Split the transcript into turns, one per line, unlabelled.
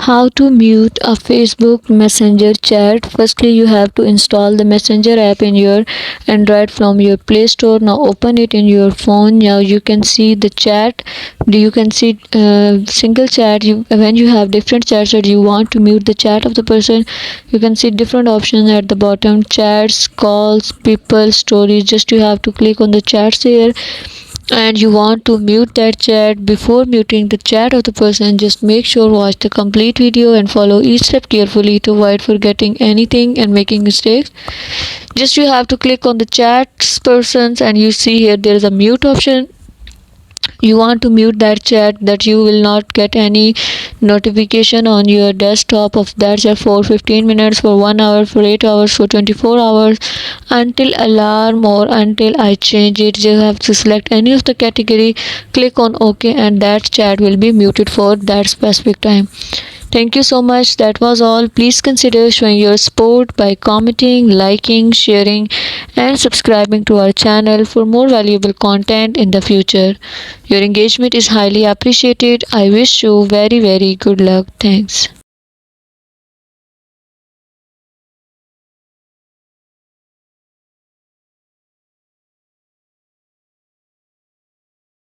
How to mute a Facebook Messenger chat. Firstly, you have to install the Messenger app in your Android from your Play Store. Now open it in your phone. Now you can see the chat. You can see single chat. When you have different chats that you want to mute the chat of the person, you can see different options at the bottom: chats, calls, people, stories. Just you have to click on the chats here, and you want to mute that chat. Before muting the chat of the person, just make sure watch the complete video and follow each step carefully to avoid forgetting anything and making mistakes. Just you have to click on the chats persons, and you see here there is a mute option. You want to mute that chat, that you will not get any notification on your desktop of that chat for 15 minutes, for 1 hour, for 8 hours, for 24 hours, until alarm or until I change it. You have to select any of the category, click on OK, and that chat will be muted for that specific time. Thank you so much. That was all. Please consider showing your support by commenting, liking, sharing, and subscribing to our channel for more valuable content in the future. Your engagement is highly appreciated. I wish you very good luck. Thanks.